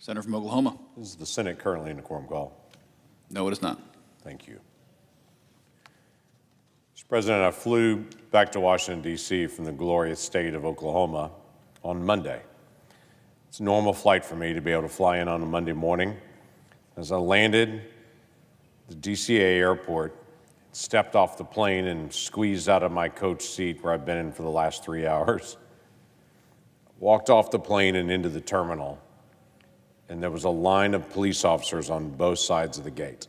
Senator from Oklahoma. Is the Senate currently in a quorum call? No, it is not. Thank you. Mr. President, I flew back to Washington, D.C. from the glorious state of Oklahoma on Monday. It's a normal flight for me to be able to fly in on a Monday morning. As I landed the DCA airport, stepped off the plane and squeezed out of my coach seat where I've been in for the last 3 hours, walked off the plane and into the terminal, and there was a line of police officers on both sides of the gate.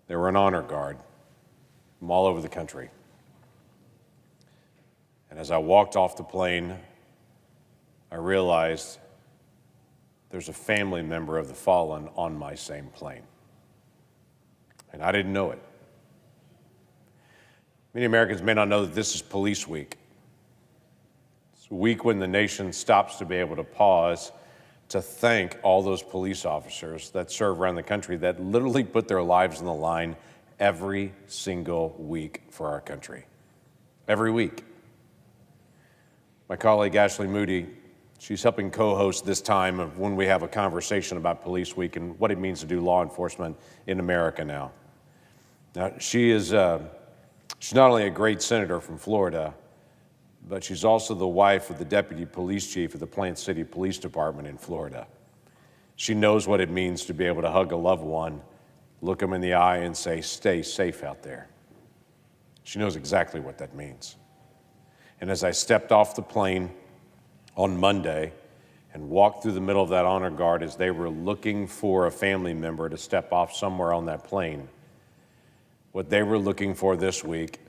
They were an honor guard from all over the country. And as I walked off the plane, I realized there's a family member of the fallen on my same plane. And I didn't know it. Many Americans may not know that this is Police Week. It's a week when the nation stops to be able to pause to thank all those police officers that serve around the country that literally put their lives on the line every single week for our country. Every week. My colleague Ashley Moody, she's helping co-host this time of when we have a conversation about Police Week and what it means to do law enforcement in America now. Now, she's not only a great senator from Florida, but she's also the wife of the deputy police chief of the Plant City Police Department in Florida. She knows what it means to be able to hug a loved one, look them in the eye and say, "Stay safe out there." She knows exactly what that means. And as I stepped off the plane on Monday and walked through the middle of that honor guard as they were looking for a family member to step off somewhere on that plane, what they were looking for this week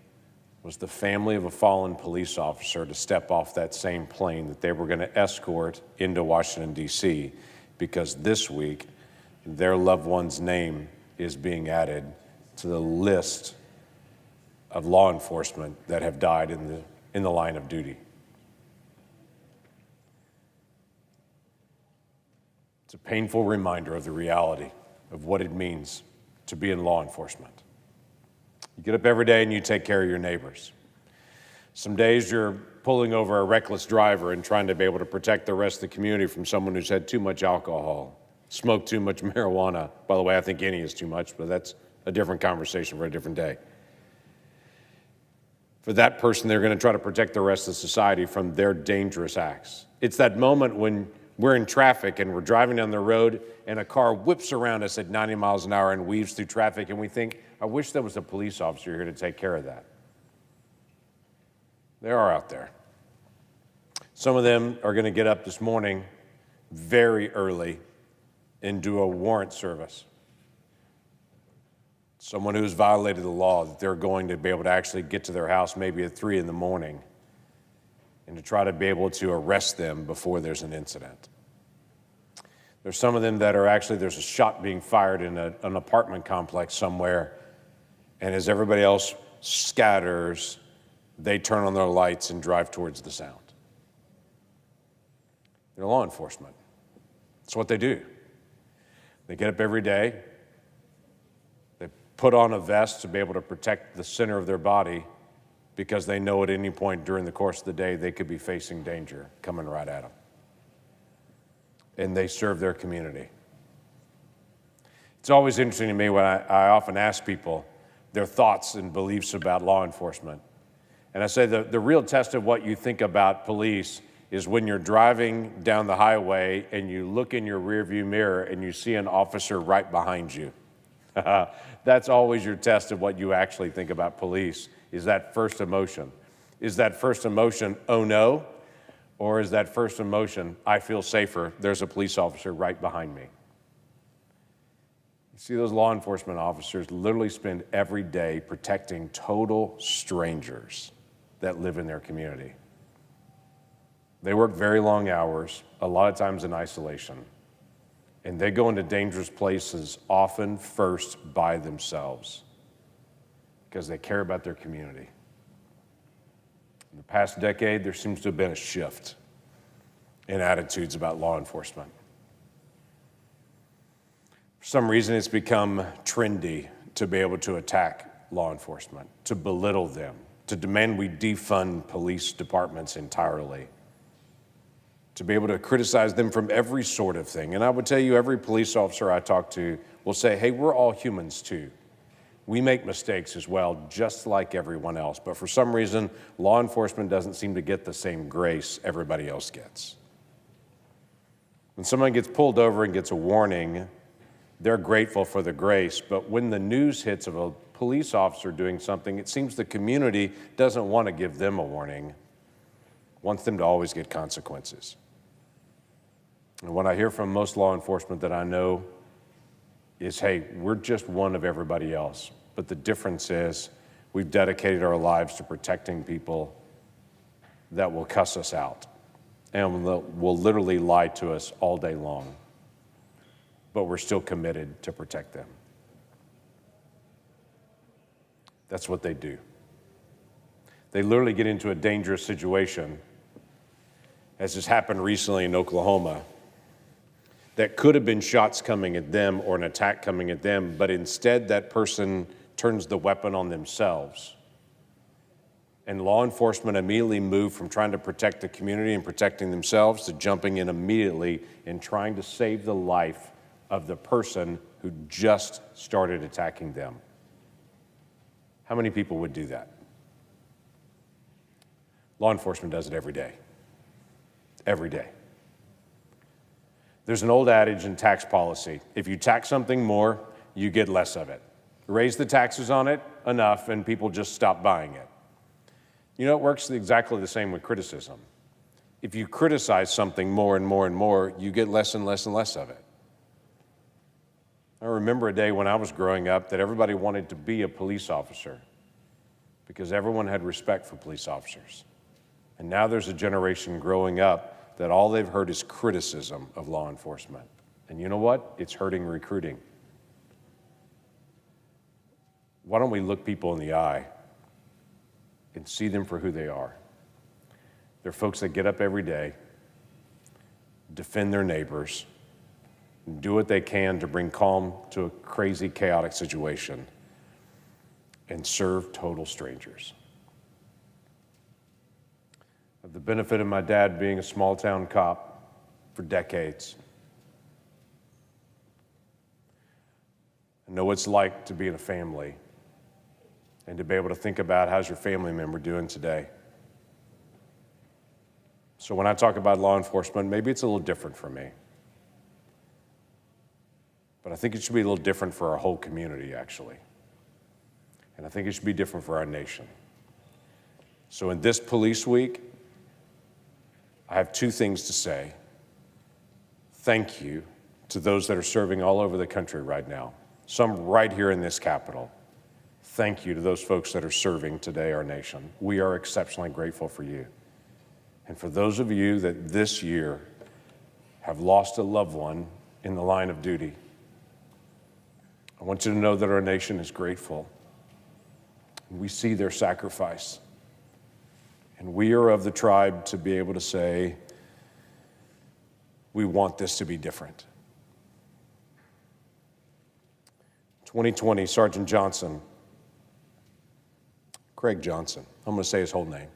was the family of a fallen police officer to step off that same plane that they were going to escort into Washington, D.C., because this week their loved one's name is being added to the list of law enforcement that have died in the line of duty. It's a painful reminder of the reality of what it means to be in law enforcement. You get up every day and you take care of your neighbors. Some days you're pulling over a reckless driver and trying to be able to protect the rest of the community from someone who's had too much alcohol, smoked too much marijuana. By the way, I think any is too much, but that's a different conversation for a different day. For that person, they're going to try to protect the rest of society from their dangerous acts. It's that moment when we're in traffic and we're driving down the road and a car whips around us at 90 miles an hour and weaves through traffic, and we think, I wish there was a police officer here to take care of that. They are out there. Some of them are going to get up this morning very early and do a warrant service. Someone who's violated the law, that they're going to be able to actually get to their house maybe at 3 in the morning and to try to be able to arrest them before there's an incident. There's some of them that are actually, there's a shot being fired in an apartment complex somewhere, and as everybody else scatters, they turn on their lights and drive towards the sound. They're law enforcement. It's what they do. They get up every day. They put on a vest to be able to protect the center of their body because they know at any point during the course of the day they could be facing danger coming right at them. And they serve their community. It's always interesting to me when I often ask people their thoughts and beliefs about law enforcement. And I say the real test of what you think about police is when you're driving down the highway and you look in your rearview mirror and you see an officer right behind you. That's always your test of what you actually think about police, is that first emotion. Is that first emotion, oh no? Or is that first emotion, I feel safer, there's a police officer right behind me? You see, those law enforcement officers literally spend every day protecting total strangers that live in their community. They work very long hours, a lot of times in isolation, and they go into dangerous places often first by themselves because they care about their community. In the past decade, there seems to have been a shift in attitudes about law enforcement. For some reason, it's become trendy to be able to attack law enforcement, to belittle them, to demand we defund police departments entirely. to be able to criticize them from every sort of thing. And I would tell you, every police officer I talk to will say, hey, we're all humans too. We make mistakes as well, just like everyone else. But for some reason, law enforcement doesn't seem to get the same grace everybody else gets. When someone gets pulled over and gets a warning, they're grateful for the grace. But when the news hits of a police officer doing something, it seems the community doesn't want to give them a warning, wants them to always get consequences. And what I hear from most law enforcement that I know is, hey, we're just one of everybody else. But the difference is we've dedicated our lives to protecting people that will cuss us out and will literally lie to us all day long. But we're still committed to protect them. That's what they do. They literally get into a dangerous situation, as has happened recently in Oklahoma, that could have been shots coming at them or an attack coming at them, but instead that person turns the weapon on themselves. And law enforcement immediately moved from trying to protect the community and protecting themselves to jumping in immediately and trying to save the life of the person who just started attacking them. How many people would do that? Law enforcement does it every day. Every day. There's an old adage in tax policy: if you tax something more, you get less of it. Raise the taxes on it enough and people just stop buying it. You know, it works exactly the same with criticism. If you criticize something more and more and more, you get less and less and less of it. I remember a day when I was growing up that everybody wanted to be a police officer because everyone had respect for police officers. And now there's a generation growing up that all they've heard is criticism of law enforcement. And you know what? It's hurting recruiting. Why don't we look people in the eye and see them for who they are? They're folks that get up every day, defend their neighbors, do what they can to bring calm to a crazy, chaotic situation, and serve total strangers. I have the benefit of my dad being a small-town cop for decades. I know what it's like to be in a family and to be able to think about, how's your family member doing today? So when I talk about law enforcement, maybe it's a little different for me. But I think it should be a little different for our whole community, actually. And I think it should be different for our nation. So in this police week, I have two things to say. Thank you to those that are serving all over the country right now, some right here in this Capitol. Thank you to those folks that are serving today our nation. We are exceptionally grateful for you. And for those of you that this year have lost a loved one in the line of duty, I want you to know that our nation is grateful. We see their sacrifice. And we are of the tribe to be able to say, we want this to be different. 2020, Sergeant Johnson, Craig Johnson, I'm going to say his whole name.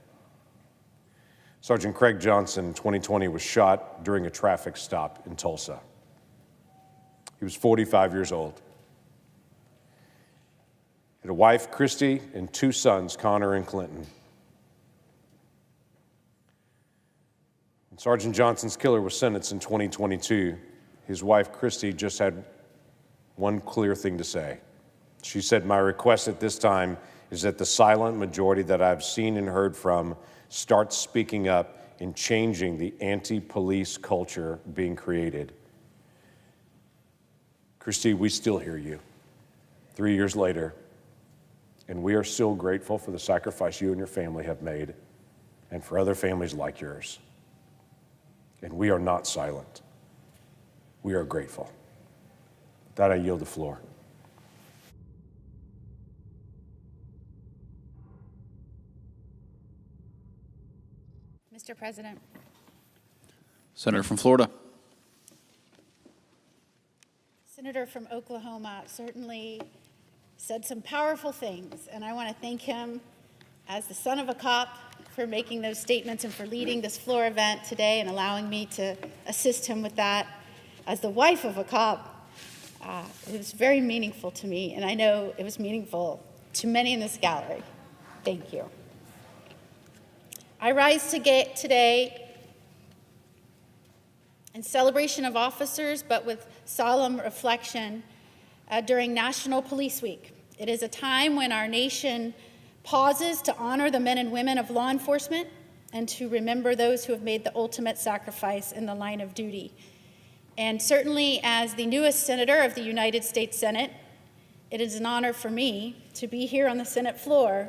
Sergeant Craig Johnson, 2020, was shot during a traffic stop in Tulsa. He was 45 years old. He had a wife, Christy, and two sons, Connor and Clinton. When Sergeant Johnson's killer was sentenced in 2022, his wife, Christy, just had one clear thing to say. She said, "My request at this time is that the silent majority that I've seen and heard from start speaking up and changing the anti-police culture being created." Christy, we still hear you 3 years later, and we are still grateful for the sacrifice you and your family have made and for other families like yours. And we are not silent. We are grateful. With that, I yield the floor. Mr. President. Senator from Florida. Senator from Oklahoma certainly said some powerful things, and I want to thank him as the son of a cop for making those statements and for leading this floor event today and allowing me to assist him with that. As the wife of a cop, it was very meaningful to me, and I know it was meaningful to many in this gallery. Thank you. I rise today in celebration of officers, but with solemn reflection during National Police Week. It is a time when our nation pauses to honor the men and women of law enforcement and to remember those who have made the ultimate sacrifice in the line of duty. And certainly, as the newest senator of the United States Senate, it is an honor for me to be here on the Senate floor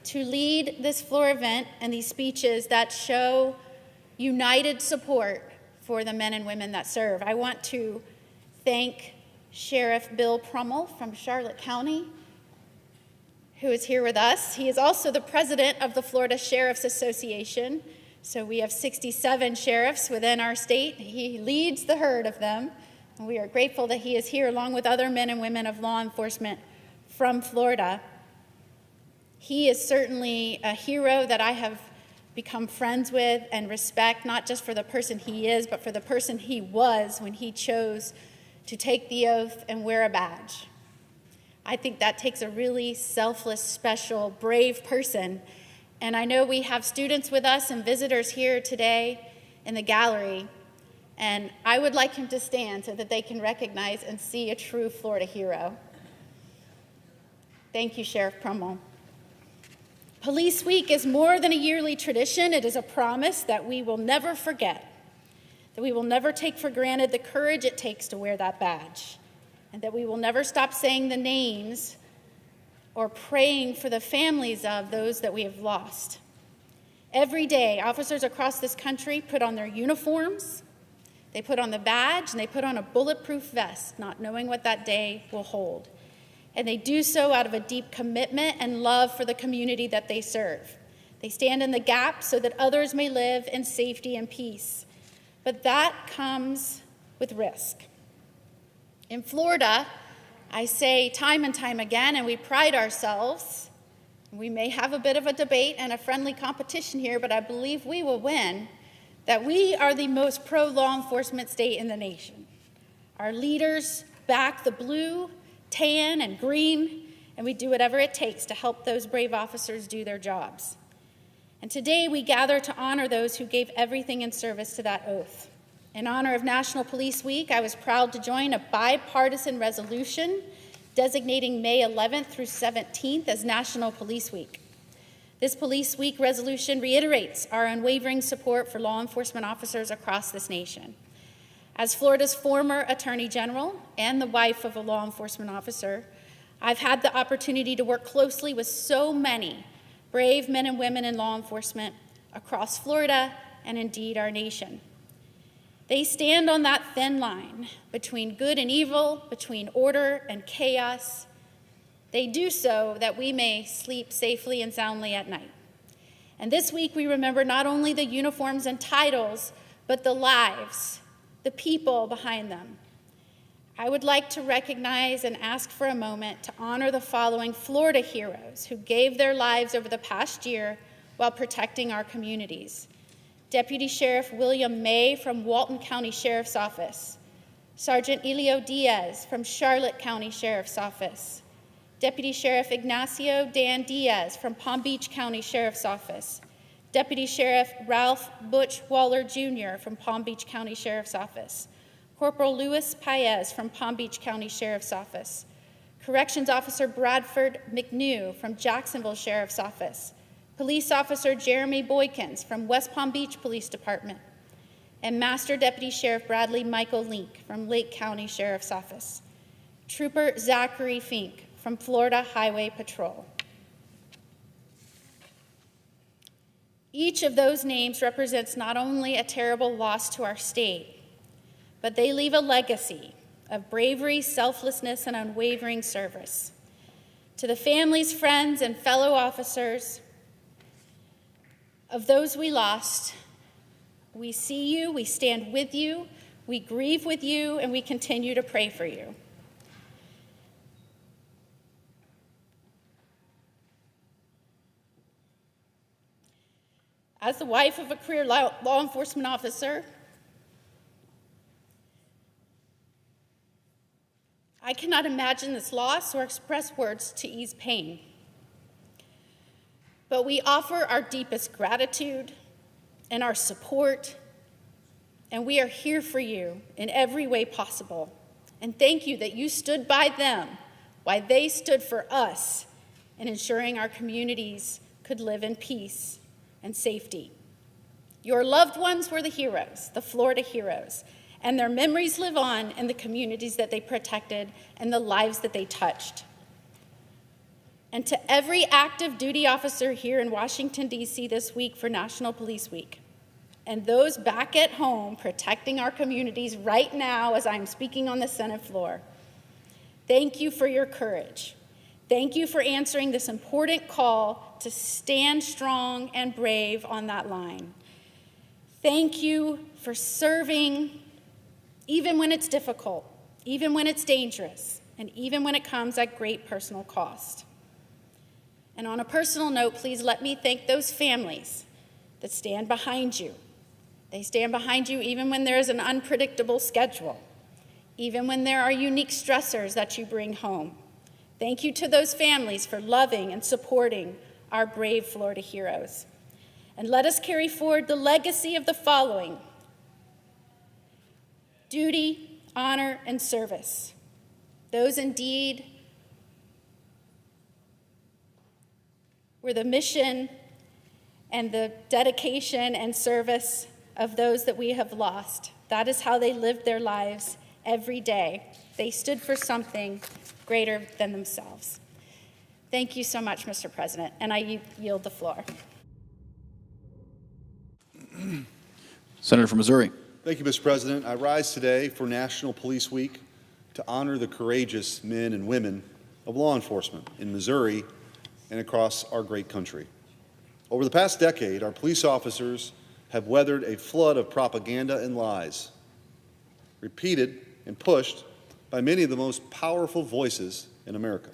to lead this floor event and these speeches that show united support for the men and women that serve. I want to thank Sheriff Bill Prummel from Charlotte County, who is here with us. He is also the president of the Florida Sheriff's Association. So we have 67 sheriffs within our state. He leads the herd of them, and we are grateful that he is here along with other men and women of law enforcement from Florida. He is certainly a hero that I have become friends with and respect, not just for the person he is, but for the person he was when he chose to take the oath and wear a badge. I think that takes a really selfless, special, brave person. And I know we have students with us and visitors here today in the gallery, and I would like him to stand so that they can recognize and see a true Florida hero. Thank you, Sheriff Prummel. Police Week is more than a yearly tradition. It is a promise that we will never forget, that we will never take for granted the courage it takes to wear that badge, and that we will never stop saying the names or praying for the families of those that we have lost. Every day, officers across this country put on their uniforms, they put on the badge, and they put on a bulletproof vest, not knowing what that day will hold. And they do so out of a deep commitment and love for the community that they serve. They stand in the gap so that others may live in safety and peace. But that comes with risk. In Florida, I say time and time again, and we pride ourselves, we may have a bit of a debate and a friendly competition here, but I believe we will win, that we are the most pro-law enforcement state in the nation. Our leaders back the blue, tan, and green, and we do whatever it takes to help those brave officers do their jobs. And today we gather to honor those who gave everything in service to that oath. In honor of National Police Week, I was proud to join a bipartisan resolution designating May 11th through 17th as National Police Week. This Police Week resolution reiterates our unwavering support for law enforcement officers across this nation. As Florida's former Attorney General and the wife of a law enforcement officer, I've had the opportunity to work closely with so many brave men and women in law enforcement across Florida and indeed our nation. They stand on that thin line between good and evil, between order and chaos. They do so that we may sleep safely and soundly at night. And this week we remember not only the uniforms and titles, but the lives, the people behind them. I would like to recognize and ask for a moment to honor the following Florida heroes who gave their lives over the past year while protecting our communities. Deputy Sheriff William May from Walton County Sheriff's Office, Sergeant Elio Diaz from Charlotte County Sheriff's Office, Deputy Sheriff Ignacio Dan Diaz from Palm Beach County Sheriff's Office, Deputy Sheriff Ralph Butch Waller Jr. from Palm Beach County Sheriff's Office, Corporal Louis Paez from Palm Beach County Sheriff's Office, Corrections Officer Bradford McNew from Jacksonville Sheriff's Office, Police Officer Jeremy Boykins from West Palm Beach Police Department, and Master Deputy Sheriff Bradley Michael Link from Lake County Sheriff's Office, Trooper Zachary Fink from Florida Highway Patrol. Each of those names represents not only a terrible loss to our state, but they leave a legacy of bravery, selflessness, and unwavering service. To the families, friends, and fellow officers of those we lost, we see you, we stand with you, we grieve with you, and we continue to pray for you. As the wife of a career law enforcement officer, I cannot imagine this loss or express words to ease pain. But we offer our deepest gratitude and our support, and we are here for you in every way possible. And thank you that you stood by them while they stood for us in ensuring our communities could live in peace and safety. Your loved ones were the heroes, the Florida heroes, and their memories live on in the communities that they protected and the lives that they touched. And to every active duty officer here in Washington, D.C. this week for National Police Week, and those back at home protecting our communities right now as I'm speaking on the Senate floor, thank you for your courage. Thank you for answering this important call to stand strong and brave on that line. Thank you for serving even when it's difficult, even when it's dangerous, and even when it comes at great personal cost. And on a personal note, please let me thank those families that stand behind you. They stand behind you even when there is an unpredictable schedule, even when there are unique stressors that you bring home. Thank you to those families for loving and supporting our brave Florida heroes. And let us carry forward the legacy of the following: duty, honor, and service. Those indeed were the mission and the dedication and service of those that we have lost. That is how they lived their lives every day. They stood for something greater than themselves. Thank you so much, Mr. President, and I yield the floor. Senator from Missouri. Thank you, Mr. President. I rise today for National Police Week to honor the courageous men and women of law enforcement in Missouri and across our great country. Over the past decade, our police officers have weathered a flood of propaganda and lies, repeated and pushed by many of the most powerful voices in America.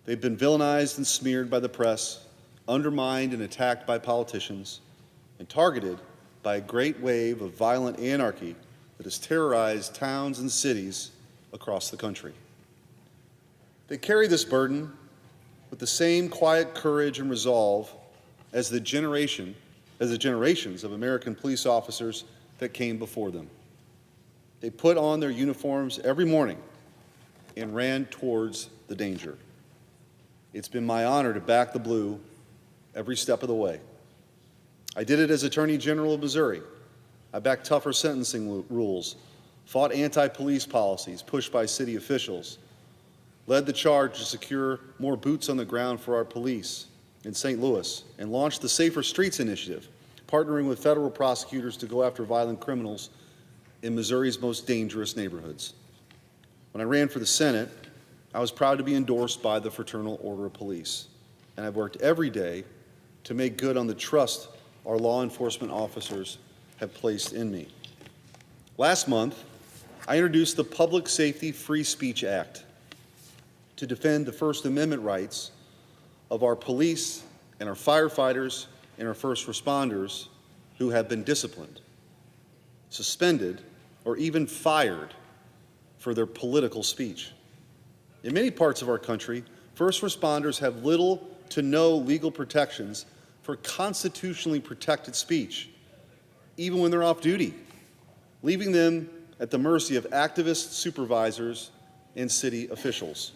They've been villainized and smeared by the press, undermined and attacked by politicians, and targeted by a great wave of violent anarchy that has terrorized towns and cities across the country. They carry this burden with the same quiet courage and resolve as the generations of American police officers that came before them. They put on their uniforms every morning and ran towards the danger. It's been my honor to back the blue every step of the way. I did it as Attorney General of Missouri. I backed tougher sentencing rules, fought anti-police policies pushed by city officials, led the charge to secure more boots on the ground for our police in St. Louis, and launched the Safer Streets Initiative, partnering with federal prosecutors to go after violent criminals in Missouri's most dangerous neighborhoods. When I ran for the Senate, I was proud to be endorsed by the Fraternal Order of Police, and I've worked every day to make good on the trust our law enforcement officers have placed in me. Last month, I introduced the Public Safety Free Speech Act to defend the First Amendment rights of our police and our firefighters and our first responders who have been disciplined, suspended, or even fired for their political speech. In many parts of our country, first responders have little to no legal protections for constitutionally protected speech, even when they're off duty, leaving them at the mercy of activists, supervisors, and city officials.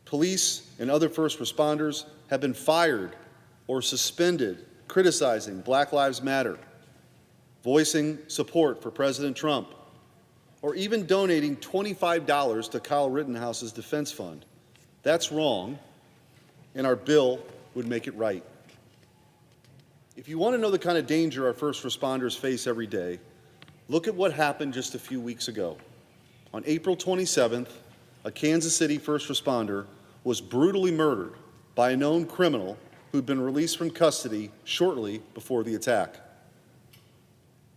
Police and other first responders have been fired or suspended criticizing Black Lives Matter, voicing support for President Trump, or even donating $25 to Kyle Rittenhouse's defense fund. That's wrong, and our bill would make it right. If you want to know the kind of danger our first responders face every day, look at what happened just a few weeks ago. On April 27th, a Kansas City first responder was brutally murdered by a known criminal who'd been released from custody shortly before the attack.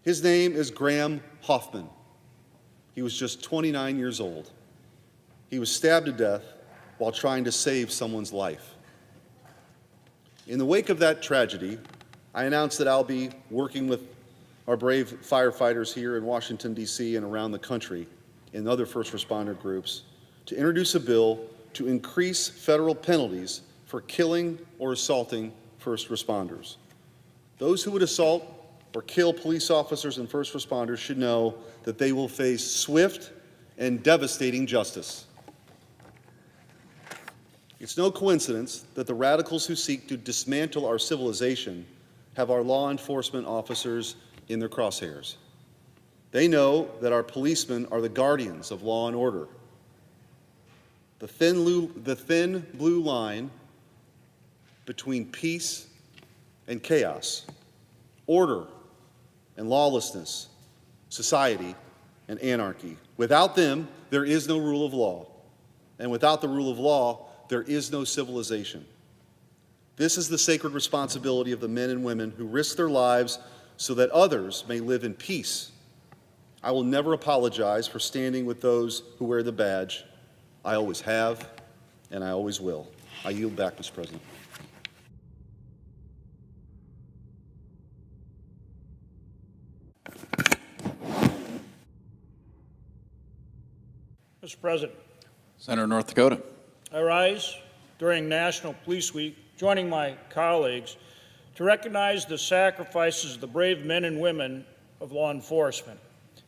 His name is Graham Hoffman. He was just 29 years old. He was stabbed to death while trying to save someone's life. In the wake of that tragedy, I announced that I'll be working with our brave firefighters here in Washington, D.C. and around the country and other first responder groups to introduce a bill to increase federal penalties for killing or assaulting first responders. Those who would assault or kill police officers and first responders should know that they will face swift and devastating justice. It's no coincidence that the radicals who seek to dismantle our civilization have our law enforcement officers in their crosshairs. They know that our policemen are the guardians of law and order. The thin blue line between peace and chaos, order and lawlessness, society and anarchy. Without them, there is no rule of law. And without the rule of law, there is no civilization. This is the sacred responsibility of the men and women who risk their lives so that others may live in peace. I will never apologize for standing with those who wear the badge. I always have, and I always will. I yield back, Mr. President. Mr. President, Senator North Dakota. I rise during National Police Week, joining my colleagues to recognize the sacrifices of the brave men and women of law enforcement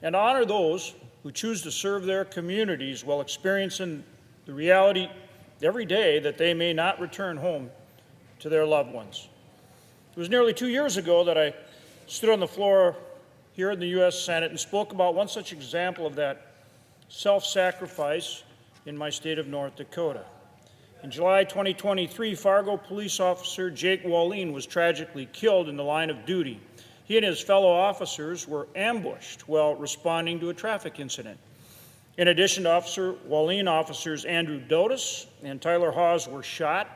and honor those who choose to serve their communities while experiencing the reality every day that they may not return home to their loved ones. It was nearly 2 years ago that I stood on the floor here in the U.S. Senate and spoke about one such example of that self-sacrifice in my state of North Dakota. In July 2023, Fargo police officer Jake Wallin was tragically killed in the line of duty. He and his fellow officers were ambushed while responding to a traffic incident. In addition to Officer Wallin, officers Andrew Dotus and Tyler Hawes were shot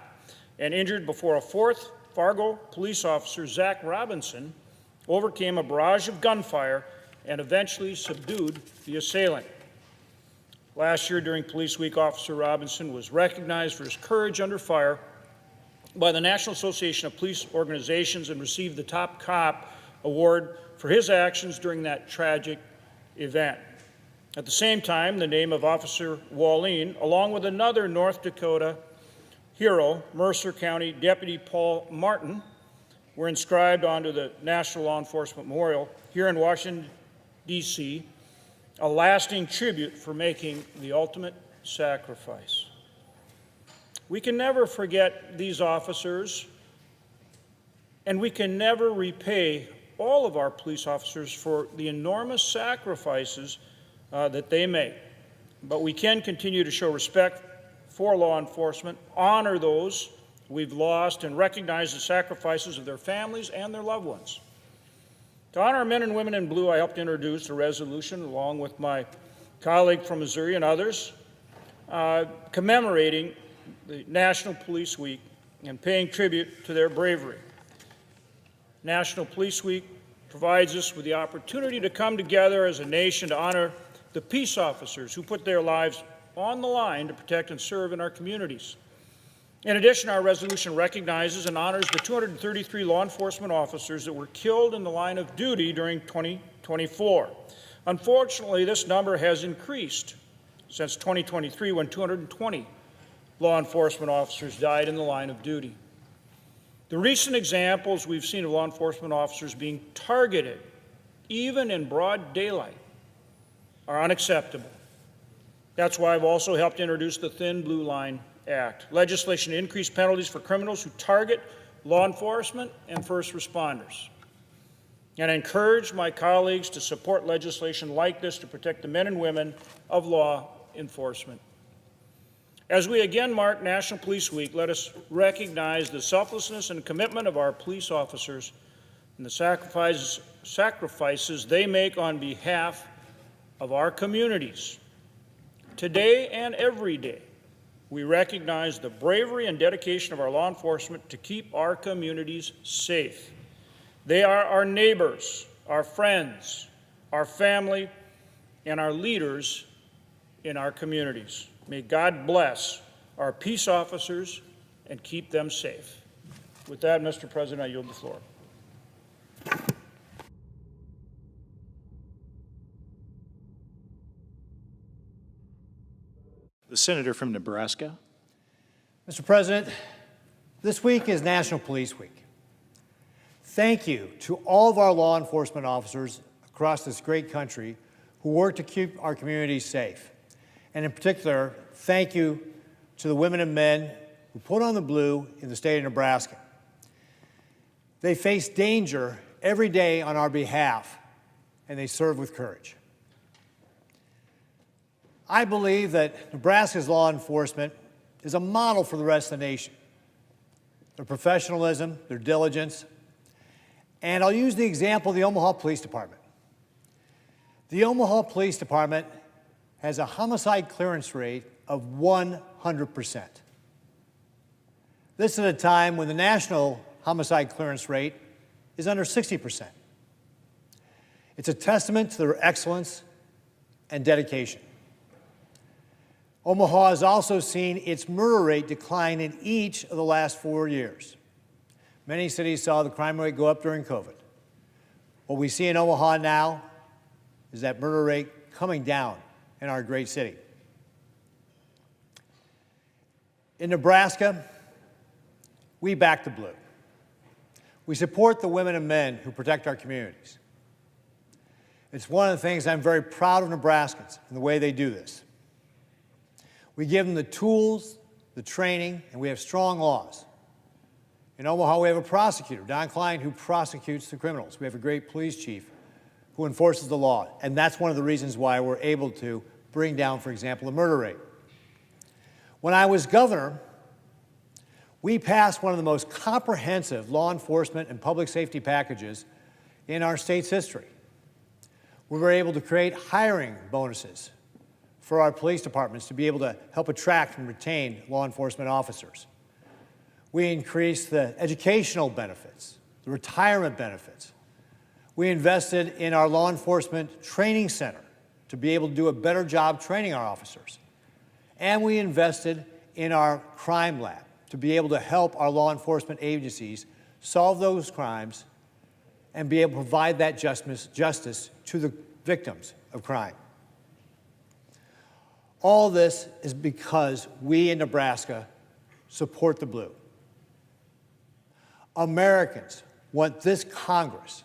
and injured before a fourth Fargo police officer, Zach Robinson, overcame a barrage of gunfire and eventually subdued the assailant. Last year during Police Week, Officer Robinson was recognized for his courage under fire by the National Association of Police Organizations and received the Top Cop Award for his actions during that tragic event. At the same time, the name of Officer Wallin, along with another North Dakota hero, Mercer County Deputy Paul Martin, were inscribed onto the National Law Enforcement Memorial here in Washington, D.C., a lasting tribute for making the ultimate sacrifice. We can never forget these officers, and we can never repay all of our police officers for the enormous sacrifices that they make. But we can continue to show respect for law enforcement, honor those we've lost, and recognize the sacrifices of their families and their loved ones. To honor our men and women in blue, I helped introduce a resolution along with my colleague from Missouri and others commemorating the National Police Week and paying tribute to their bravery. National Police Week provides us with the opportunity to come together as a nation to honor the peace officers who put their lives on the line to protect and serve in our communities. In addition, our resolution recognizes and honors the 233 law enforcement officers that were killed in the line of duty during 2024. Unfortunately, this number has increased since 2023, when 220 law enforcement officers died in the line of duty. The recent examples we've seen of law enforcement officers being targeted, even in broad daylight, are unacceptable. That's why I've also helped introduce the Thin Blue Line Act, legislation to increase penalties for criminals who target law enforcement and first responders. And I encourage my colleagues to support legislation like this to protect the men and women of law enforcement. As we again mark National Police Week, let us recognize the selflessness and commitment of our police officers and the sacrifices they make on behalf of our communities. Today and every day, we recognize the bravery and dedication of our law enforcement to keep our communities safe. They are our neighbors, our friends, our family, and our leaders in our communities. May God bless our peace officers and keep them safe. With that, Mr. President, I yield the floor. The senator from Nebraska. Mr. President, this week is National Police Week. Thank you to all of our law enforcement officers across this great country who work to keep our communities safe. And in particular, thank you to the women and men who put on the blue in the state of Nebraska. They face danger every day on our behalf, and they serve with courage. I believe that Nebraska's law enforcement is a model for the rest of the nation. Their professionalism, their diligence, and I'll use the example of the Omaha Police Department. The Omaha Police Department has a homicide clearance rate of 100%. This is at a time when the national homicide clearance rate is under 60%. It's a testament to their excellence and dedication. Omaha has also seen its murder rate decline in each of the last 4 years. Many cities saw the crime rate go up during COVID. What we see in Omaha now is that murder rate coming down in our great city. In Nebraska, we back the blue. We support the women and men who protect our communities. It's one of the things I'm very proud of Nebraskans and the way they do this. We give them the tools, the training, and we have strong laws. In Omaha, we have a prosecutor, Don Klein, who prosecutes the criminals. We have a great police chief who enforces the law. And that's one of the reasons why we're able to bring down, for example, the murder rate. When I was governor, we passed one of the most comprehensive law enforcement and public safety packages in our state's history. We were able to create hiring bonuses for our police departments to be able to help attract and retain law enforcement officers. We increased the educational benefits, the retirement benefits. We invested in our law enforcement training center to be able to do a better job training our officers. And we invested in our crime lab to be able to help our law enforcement agencies solve those crimes and be able to provide that justice to the victims of crime. All this is because we in Nebraska support the blue. Americans want this Congress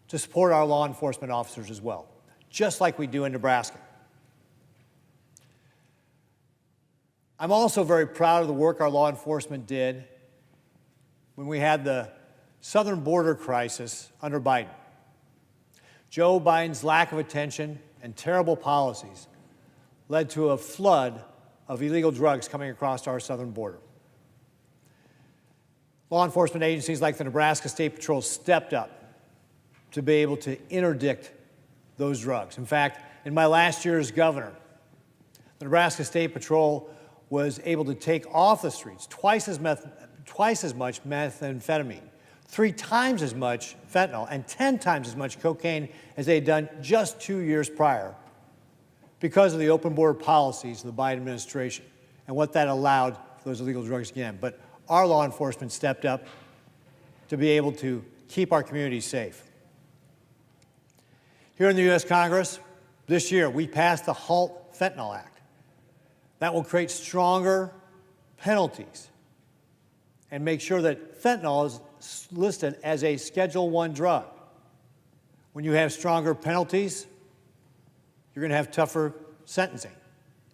to support our law enforcement officers as well, just like we do in Nebraska. I'm also very proud of the work our law enforcement did when we had the southern border crisis under Biden. Joe Biden's lack of attention and terrible policies led to a flood of illegal drugs coming across our southern border. Law enforcement agencies like the Nebraska State Patrol stepped up to be able to interdict those drugs. In fact, in my last year as governor, the Nebraska State Patrol was able to take off the streets twice as much methamphetamine, 3 times as much fentanyl, and 10 times as much cocaine as they had done just 2 years prior because of the open border policies of the Biden administration and what that allowed for those illegal drugs to get in. But our law enforcement stepped up to be able to keep our communities safe. Here in the U.S. Congress, this year, we passed the HALT Fentanyl Act. That will create stronger penalties and make sure that fentanyl is listed as a Schedule I drug. When you have stronger penalties, you're going to have tougher sentencing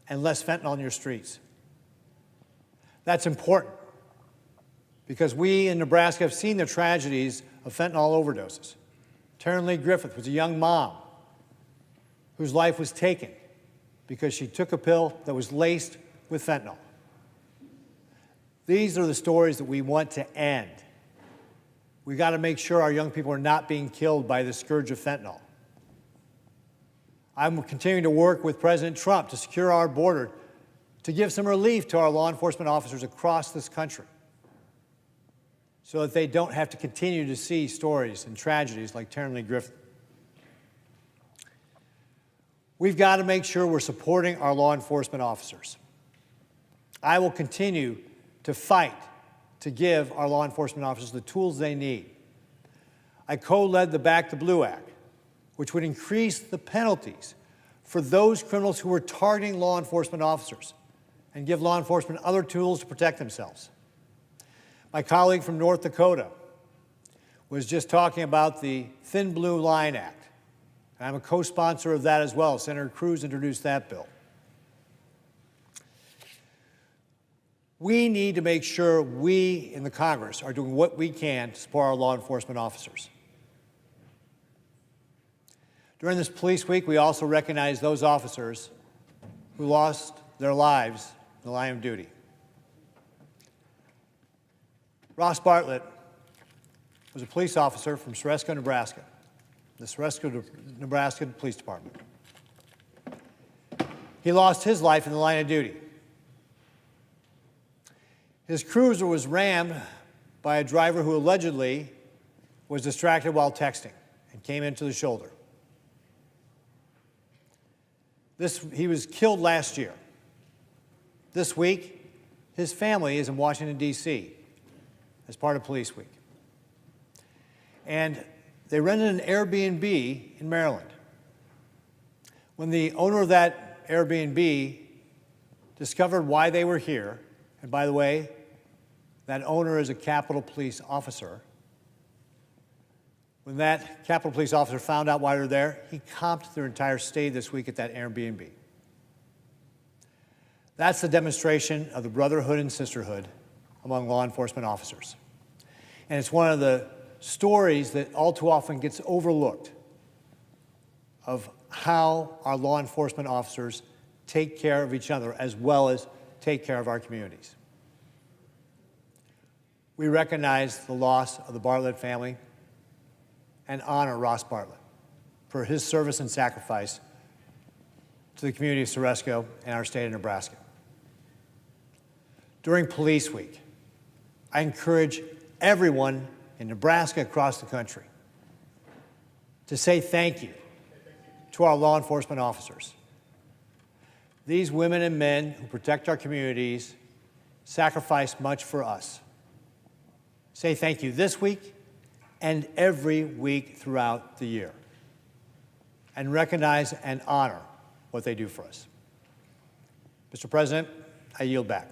and less fentanyl in your streets. That's important because we in Nebraska have seen the tragedies of fentanyl overdoses. Taryn Lee Griffith was a young mom whose life was taken because she took a pill that was laced with fentanyl. These are the stories that we want to end. We've got to make sure our young people are not being killed by the scourge of fentanyl. I'm continuing to work with President Trump to secure our border, to give some relief to our law enforcement officers across this country so that they don't have to continue to see stories and tragedies like Taryn Lee Griffith. We've got to make sure we're supporting our law enforcement officers. I will continue to fight to give our law enforcement officers the tools they need. I co-led the Back the Blue Act, which would increase the penalties for those criminals who were targeting law enforcement officers. and give law enforcement other tools to protect themselves. My colleague from North Dakota was just talking about the Thin Blue Line Act. And I'm a co-sponsor of that as well. Senator Cruz introduced that bill. We need to make sure we in the Congress are doing what we can to support our law enforcement officers. During this Police Week, we also recognize those officers who lost their lives in the line of duty. Ross Bartlett was a police officer from Ceresco, Nebraska, the Ceresco, Nebraska Police Department. He lost his life in the line of duty. His cruiser was rammed by a driver who allegedly was distracted while texting and came into the shoulder. He was killed last year. This week, his family is in Washington, D.C. as part of Police Week. And they rented an Airbnb in Maryland. When the owner of that Airbnb discovered why they were here, and by the way, that owner is a Capitol Police officer. When that Capitol Police officer found out why they're there, he comped their entire stay this week at that Airbnb. That's the demonstration of the brotherhood and sisterhood among law enforcement officers. And it's one of the stories that all too often gets overlooked of how our law enforcement officers take care of each other as well as take care of our communities. We recognize the loss of the Bartlett family and honor Ross Bartlett for his service and sacrifice to the community of Ceresco and our state of Nebraska. During Police Week, I encourage everyone in Nebraska across the country to say thank you to our law enforcement officers. These women and men who protect our communities sacrifice much for us. Say thank you this week and every week throughout the year, and recognize and honor what they do for us. Mr. President, I yield back.